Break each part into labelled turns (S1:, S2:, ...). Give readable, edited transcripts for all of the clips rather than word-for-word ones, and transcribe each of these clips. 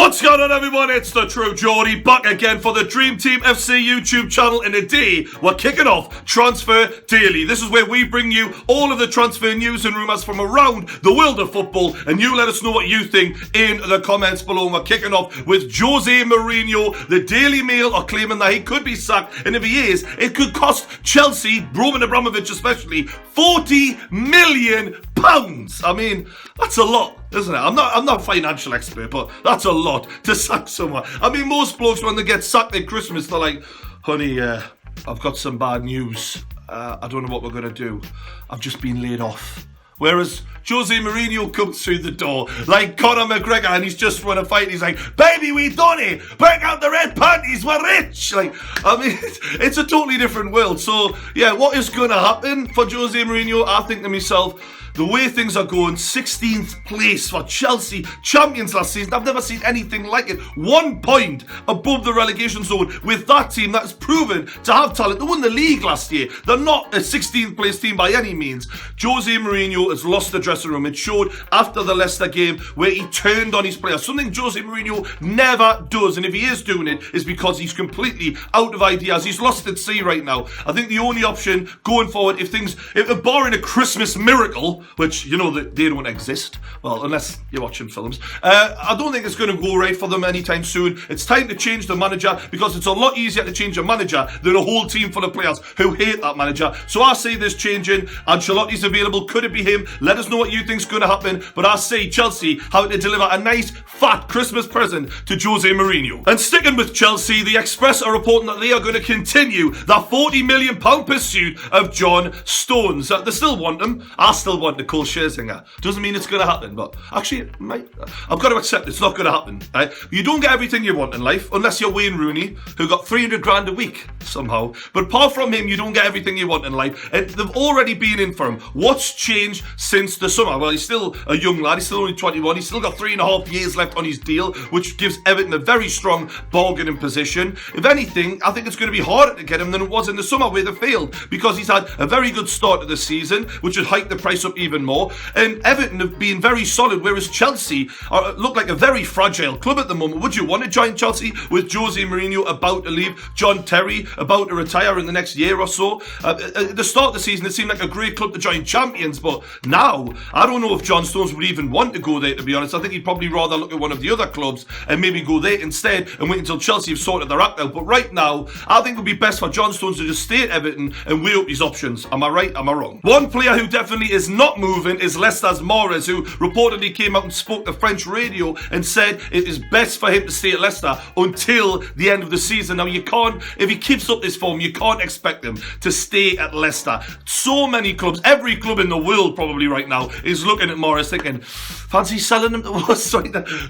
S1: What's going on, everyone? It's the True Geordie back again for the Dream Team FC YouTube channel. And today we're kicking off Transfer Daily. This is where we bring you all of the transfer news and rumours from around the world of football, and you let us know what you think in the comments below. And we're kicking off with José Mourinho. The Daily Mail are claiming that he could be sacked, and if he is, it could cost Chelsea, Roman Abramovich especially, £40 million. I mean, that's a lot, isn't it? I'm not a financial expert, but that's a lot to sack someone. I mean, most blokes, when they get sacked at Christmas, they're like, honey, I've got some bad news. I don't know what we're going to do. I've just been laid off. Whereas José Mourinho comes through the door like Conor McGregor, and he's just won a fight. He's like, baby, we done it. Break out the red panties. We're rich. Like, I mean, it's a totally different world. So, yeah, what is going to happen for José Mourinho? I think to myself, the way things are going, 16th place for Chelsea, champions last season. I've never seen anything like it. 1 point above the relegation zone with that team that has proven to have talent. They won the league last year. They're not a 16th place team by any means. José Mourinho has lost the dressing room. It showed after the Leicester game where he turned on his players. Something José Mourinho never does. And if he is doing it, it's because he's completely out of ideas. He's lost at sea right now. I think the only option going forward, if barring a Christmas miracle, which, you know, that they don't exist, well, unless you're watching films, I don't think it's going to go right for them anytime soon. It's time to change the manager, because it's a lot easier to change a manager than a whole team full of players who hate that manager. So I say this changing. Ancelotti's available. Could it be him? Let us know what you think's going to happen. But I say Chelsea having to deliver a nice, fat Christmas present to José Mourinho. And sticking with Chelsea, the Express are reporting that they are going to continue the £40 million pursuit of John Stones. They still want him. I still want Nicole Scherzinger. Doesn't mean it's going to happen, but actually it might. I've got to accept it's not going to happen. Right? You don't get everything you want in life unless you're Wayne Rooney, who got 300 grand a week somehow. But apart from him, you don't get everything you want in life. And they've already been in for him. What's changed since the summer? Well, he's still a young lad. He's still only 21. He's still got 3.5 years left on his deal, which gives Everton a very strong bargaining position. If anything, I think it's going to be harder to get him than it was in the summer where they failed, because he's had a very good start to the season, which would hike the price up even more. And Everton have been very solid, whereas Chelsea look like a very fragile club at the moment. Would you want to join Chelsea with José Mourinho about to leave, John Terry about to retire in the next year or so? At the start of the season, it seemed like a great club to join champions, but now I don't know if John Stones would even want to go there, to be honest. I think he'd probably rather look at one of the other clubs and maybe go there instead and wait until Chelsea have sorted their act out. But right now, I think it would be best for John Stones to just stay at Everton and weigh up his options. Am I right? Am I wrong? One player who definitely is not moving is Leicester's Mahrez, who reportedly came out and spoke to French radio and said it is best for him to stay at Leicester until the end of the season. Now, you can't, if he keeps up this form, you can't expect him to stay at Leicester. So many clubs, every club in the world probably right now is looking at Mahrez thinking, fancy selling him to us?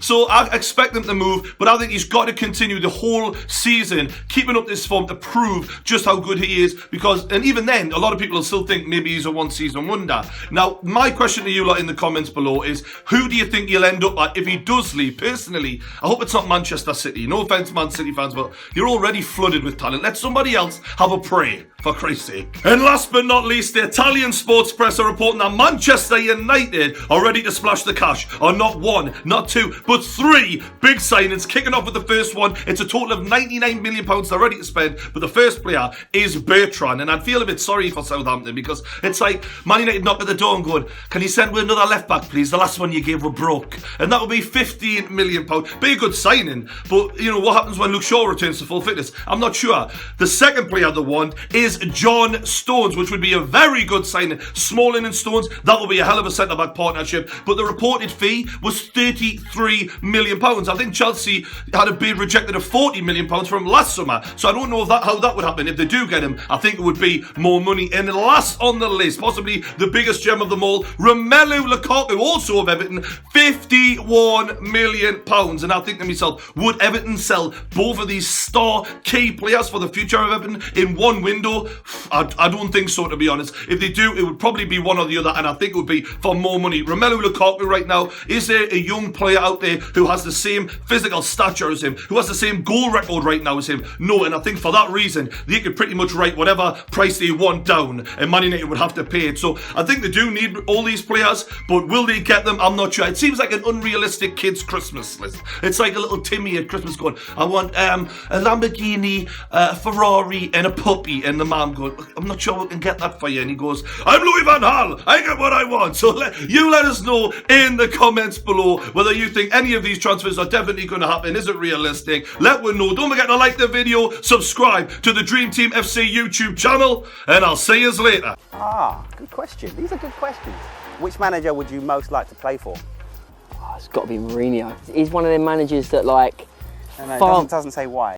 S1: So I expect him to move, but I think he's got to continue the whole season keeping up this form to prove just how good he is, because, and even then, a lot of people will still think maybe he's a one-season wonder. Now, my question to you lot in the comments below is, who do you think he'll end up at if he does leave? Personally, I hope it's not Manchester City. No offence, Man City fans, but you're already flooded with talent. Let somebody else have a pray, for Christ's sake. And last but not least, the Italian sports press are reporting that Manchester United are ready to splash the cash on not one, not two, but 3 big signings, kicking off with the first one. It's a total of £99 million they're ready to spend, but the first player is Bertrand. And I'd feel a bit sorry for Southampton, because it's like Man United knock at the door and going, can you send with another left back, please? The last one you gave were broke. And that would be £15 million. Be a good signing, but you know what happens when Luke Shaw returns to full fitness? I'm not sure. The second player they want is John Stones, which would be a very good signing. Smalling and Stones, that will be a hell of a centre-back partnership. But the reported fee was £33 million. I think Chelsea had a bid rejected of £40 million from last summer. So I don't know how that would happen. If they do get him, I think it would be more money. And last on the list, possibly the biggest gem of them all, Romelu Lukaku, also of Everton, £51 million. And I think to myself, would Everton sell both of these star key players for the future of Everton in one window? Ronaldo, I don't think so, to be honest. If they do, it would probably be one or the other, and I think it would be for more money. Romelu Lukaku right now, is there a young player out there who has the same physical stature as him, who has the same goal record right now as him? No, and I think for that reason, they could pretty much write whatever price they want down, and Man United would have to pay it. So I think they do need all these players, but will they get them? I'm not sure. It seems like an unrealistic kid's Christmas list. It's like a little Timmy at Christmas going, I want a Lamborghini, a Ferrari, and a puppy. And the mom going, I'm not sure we can get that for you. And he goes, I'm Louis van Gaal. I get what I want. So let us know in the comments below whether you think any of these transfers are definitely going to happen. Is it realistic? Let me know. Don't forget to like the video, subscribe to the Dream Team FC YouTube channel, and I'll see you later.
S2: Good question. These are good questions. Which manager would you most like to play for?
S3: It's got to be Mourinho. He's one of them managers that, like,
S2: No, it doesn't say why.